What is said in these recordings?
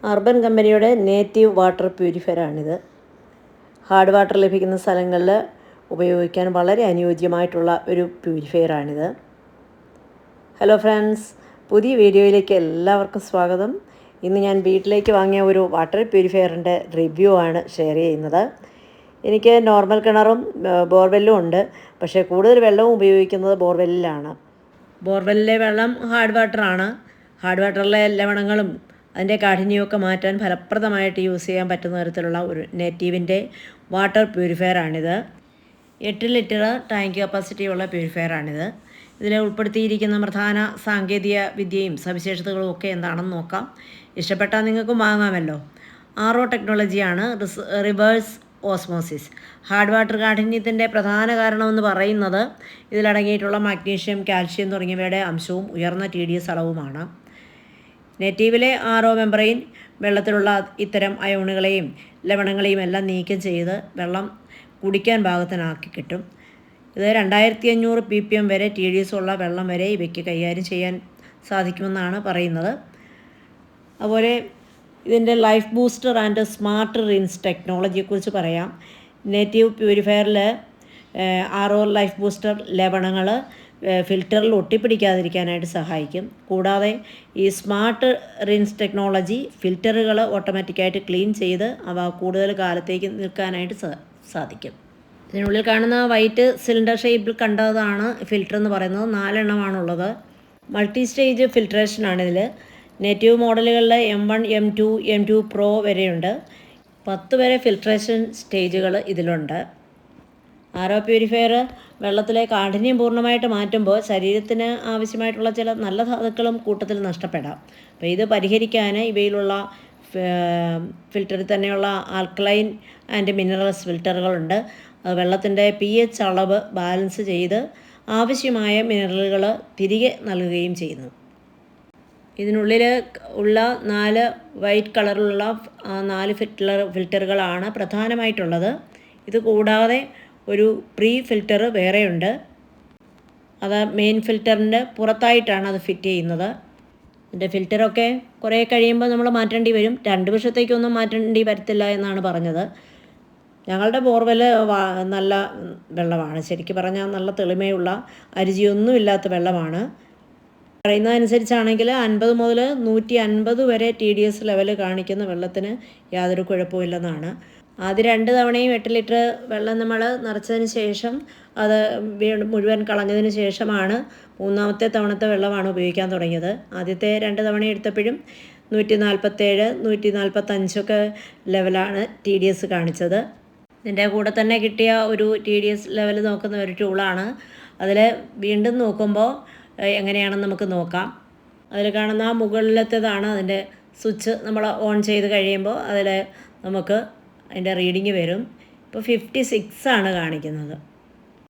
Urban കമ്പനിയുടെ native water പ്യൂരിഫയറാണിത്. Hard water ലഭിക്കുന്ന സ്ഥലങ്ങളിൽ ഉപയോഗിക്കാൻ വളരെ അനുയോജ്യമായിട്ടുള്ള ഒരു പ്യൂരിഫയറാണിത്. ഹലോ ഫ്രണ്ട്സ്, പുതിയ വീഡിയോയിലേക്ക് എല്ലാവർക്കും സ്വാഗതം. ഇന്ന് ഞാൻ വീട്ടിലേക്ക് വാങ്ങിയ ഒരു വാട്ടർ പ്യൂരിഫയറിൻ്റെ റിവ്യൂ ആണ് ഷെയർ ചെയ്യുന്നത്. എനിക്ക് നോർമൽ കിണറും ബോർവെല്ലും ഉണ്ട്, പക്ഷേ കൂടുതൽ വെള്ളവും ഉപയോഗിക്കുന്നത് ബോർവെല്ലിലാണ്. ബോർവെല്ലിലെ വെള്ളം ഹാർഡ് വാട്ടറാണ്. ഹാർഡ് വാട്ടറിലെ ലവണങ്ങളും അതിൻ്റെ കാഠിന്യമൊക്കെ മാറ്റാൻ ഫലപ്രദമായിട്ട് യൂസ് ചെയ്യാൻ പറ്റുന്ന തരത്തിലുള്ള ഒരു നേറ്റീവിൻ്റെ വാട്ടർ പ്യൂരിഫയറാണിത്. 8 ലിറ്റർ ടാങ്ക് കപ്പാസിറ്റിയുള്ള പ്യൂരിഫയറാണിത്. ഇതിൽ ഉൾപ്പെടുത്തിയിരിക്കുന്ന പ്രധാന സാങ്കേതിക വിദ്യയും സവിശേഷതകളും ഒക്കെ എന്താണെന്ന് നോക്കാം. ഇഷ്ടപ്പെട്ടാൽ നിങ്ങൾക്കും വാങ്ങാമല്ലോ. RO ടെക്നോളജിയാണ്, റിവേഴ്സ് ഓസ്മോസിസ്. ഹാർഡ് വാട്ടർ കാഠിന്യത്തിൻ്റെ പ്രധാന കാരണമെന്ന് പറയുന്നത് ഇതിലടങ്ങിയിട്ടുള്ള മഗ്നീഷ്യം, കാൽഷ്യം തുടങ്ങിയവയുടെ അംശവും ഉയർന്ന TDS അളവുമാണ്. നേറ്റീവിലെ RO മെംബ്രെയിൻ വെള്ളത്തിലുള്ള ഇത്തരം അയോണുകളെയും ലവണങ്ങളെയും എല്ലാം നീക്കം ചെയ്ത് വെള്ളം കുടിക്കാൻ പാകത്തിനാക്കി കിട്ടും. ഇത് 2500 ppm വരെ TDS ഉള്ള വെള്ളം വരെ ഇവയ്ക്ക് കൈകാര്യം ചെയ്യാൻ സാധിക്കുമെന്നാണ് പറയുന്നത്. അതുപോലെ ഇതിൻ്റെ life booster and smart rinse ടെക്നോളജിയെക്കുറിച്ച് പറയാം. നേറ്റീവ് പ്യൂരിഫയറിൽ RO ലൈഫ് ബൂസ്റ്റർ ലവണങ്ങൾ ഫിൽറ്ററിൽ ഒട്ടിപ്പിടിക്കാതിരിക്കാനായിട്ട് സഹായിക്കും. കൂടാതെ ഈ സ്മാർട്ട് റിൻസ് ടെക്നോളജി ഫിൽറ്ററുകൾ ഓട്ടോമാറ്റിക്കായിട്ട് ക്ലീൻ ചെയ്ത് അവ കൂടുതൽ കാലത്തേക്ക് നിൽക്കാനായിട്ട് സാധിക്കും. ഇതിനുള്ളിൽ കാണുന്ന വൈറ്റ് സിലിണ്ടർ ഷേപ്പിൽ കണ്ടതാണ് ഫിൽറ്റർ എന്ന് പറയുന്നത്. 4 എണ്ണമാണുള്ളത്. മൾട്ടി സ്റ്റേജ് ഫിൽട്രേഷനാണിതിൽ. നേറ്റീവ് മോഡലുകളിൽ M1, M2, M2 Pro വരെയുണ്ട്. 10 വരെ ഫിൽട്രേഷൻ സ്റ്റേജുകൾ ഇതിലുണ്ട്. RO പ്യൂരിഫയർ വെള്ളത്തിലെ കാഠിന്യം പൂർണ്ണമായിട്ട് മാറ്റുമ്പോൾ ശരീരത്തിന് ആവശ്യമായിട്ടുള്ള ചില നല്ല ധാതുക്കളും കൂട്ടത്തിൽ നഷ്ടപ്പെടാം. അപ്പോൾ ഇത് പരിഹരിക്കാൻ ഇവയിലുള്ള ഫിൽറ്ററിൽ തന്നെയുള്ള ആൽക്കലൈൻ ആൻഡ് മിനറൽസ് ഫിൽറ്ററുകളുണ്ട്. വെള്ളത്തിൻ്റെ pH അളവ് ബാലൻസ് ചെയ്ത് ആവശ്യമായ മിനറലുകൾ തിരികെ നൽകുകയും ചെയ്യുന്നു. ഇതിനുള്ളിൽ ഉള്ള 4 വൈറ്റ് കളറിലുള്ള 4 ഫിൽറ്ററുകളാണ് പ്രധാനമായിട്ടുള്ളത്. ഇത് കൂടാതെ ഒരു പ്രീ ഫിൽറ്റർ വേറെയുണ്ട്. അത് മെയിൻ ഫിൽറ്ററിൻ്റെ പുറത്തായിട്ടാണ് അത് ഫിറ്റ് ചെയ്യുന്നത്. ഇതിൻ്റെ ഫിൽറ്ററൊക്കെ കുറേ കഴിയുമ്പോൾ നമ്മൾ മാറ്റേണ്ടി വരും. 2 വർഷത്തേക്കൊന്നും മാറ്റേണ്ടി വരത്തില്ല എന്നാണ് പറഞ്ഞത്. ഞങ്ങളുടെ ബോർവെൽ നല്ല വെള്ളമാണ്. ശരിക്കും പറഞ്ഞാൽ നല്ല തെളിമയുള്ള അരുചിയൊന്നും ഇല്ലാത്ത വെള്ളമാണ്. പറയുന്നതനുസരിച്ചാണെങ്കിൽ 50 മുതൽ 150 വരെ TDS ലെവൽ കാണിക്കുന്ന വെള്ളത്തിന് യാതൊരു കുഴപ്പമില്ലെന്നാണ്. ആദ്യ 2 തവണയും 8 ലിറ്റർ വെള്ളം നമ്മൾ നിറച്ചതിന് ശേഷം അത് മുഴുവൻ കളഞ്ഞതിന് ശേഷമാണ് 3ാമത്തെ തവണത്തെ വെള്ളമാണ് ഉപയോഗിക്കാൻ തുടങ്ങിയത്. ആദ്യത്തെ 2 തവണ എടുത്തപ്പോഴും 147, 145 ലെവലാണ് TDS കാണിച്ചത്. ഇതിൻ്റെ കൂടെ തന്നെ കിട്ടിയ ഒരു TDS ലെവൽ നോക്കുന്ന ഒരു ടൂളാണ്. അതിൽ വീണ്ടും നോക്കുമ്പോൾ എങ്ങനെയാണെന്ന് നമുക്ക് നോക്കാം. അതിൽ കാണുന്ന മുകളിലത്തേതാണ് അതിൻ്റെ സ്വിച്ച്. നമ്മൾ ഓൺ ചെയ്ത് കഴിയുമ്പോൾ അതിൽ നമുക്ക് അതിൻ്റെ റീഡിങ് വരും. ഇപ്പോൾ 56 ആണ് കാണിക്കുന്നത്.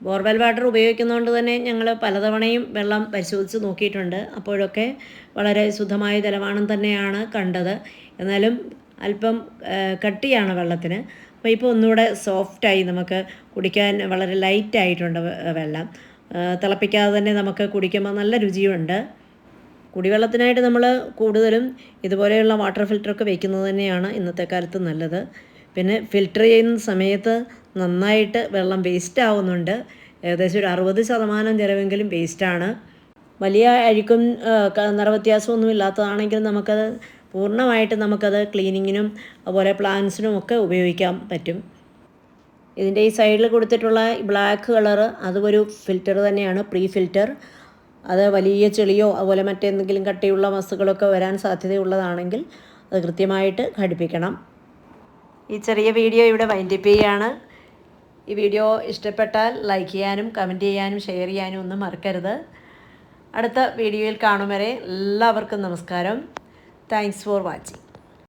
ബോർവെൽ വാട്ടർ ഉപയോഗിക്കുന്നതുകൊണ്ട് തന്നെ ഞങ്ങൾ പലതവണയും വെള്ളം പരിശോധിച്ച് നോക്കിയിട്ടുണ്ട്. അപ്പോഴൊക്കെ വളരെ ശുദ്ധമായ ജലമാണെന്ന് തന്നെയാണ് കണ്ടത്. എന്നാലും അല്പം കട്ടിയാണ് വെള്ളത്തിന്. അപ്പോൾ ഇപ്പോൾ ഒന്നുകൂടെ സോഫ്റ്റായി നമുക്ക് കുടിക്കാൻ വളരെ ലൈറ്റായിട്ടുണ്ട് വെള്ളം. തിളപ്പിക്കാതെ തന്നെ നമുക്ക് കുടിക്കുമ്പോൾ നല്ല രുചിയുണ്ട്. കുടിവെള്ളത്തിനായിട്ട് നമ്മൾ കൂടുതലും ഇതുപോലെയുള്ള വാട്ടർ ഫിൽറ്ററൊക്കെ വയ്ക്കുന്നത് തന്നെയാണ് ഇന്നത്തെ കാലത്ത് നല്ലത്. പിന്നെ ഫിൽറ്റർ ചെയ്യുന്ന സമയത്ത് നന്നായിട്ട് വെള്ളം വേസ്റ്റ് ആവുന്നുണ്ട്. ഏകദേശം ഒരു 60% ജലമെങ്കിലും വേസ്റ്റാണ്. വലിയ അഴുക്കും നിറവ്യത്യാസമൊന്നും ഇല്ലാത്തതാണെങ്കിൽ നമുക്കത് പൂർണ്ണമായിട്ട് നമുക്കത് ക്ലീനിങ്ങിനും അതുപോലെ പ്ലാന്റ്സിനും ഒക്കെ ഉപയോഗിക്കാൻ പറ്റും. ഇതിൻ്റെ ഈ സൈഡിൽ കൊടുത്തിട്ടുള്ള ബ്ലാക്ക് കളറ് അതൊരു ഫിൽറ്റർ തന്നെയാണ്, പ്രീ ഫിൽറ്റർ. അത് വലിയ ചെളിയോ അതുപോലെ മറ്റെന്തെങ്കിലും കട്ടിയുള്ള വസ്തുക്കളൊക്കെ വരാൻ സാധ്യതയുള്ളതാണെങ്കിൽ അത് കൃത്യമായിട്ട് ഘടിപ്പിക്കണം. ഈ ചെറിയ വീഡിയോ ഇവിടെ വൈൻഡപ്പ് ചെയ്യുകയാണ്. ഈ വീഡിയോ ഇഷ്ടപ്പെട്ടാൽ ലൈക്ക് ചെയ്യാനും കമൻറ്റ് ചെയ്യാനും ഷെയർ ചെയ്യാനും ഒന്നും മറക്കരുത്. അടുത്ത വീഡിയോയിൽ കാണും വരെ എല്ലാവർക്കും നമസ്കാരം. Thanks for watching.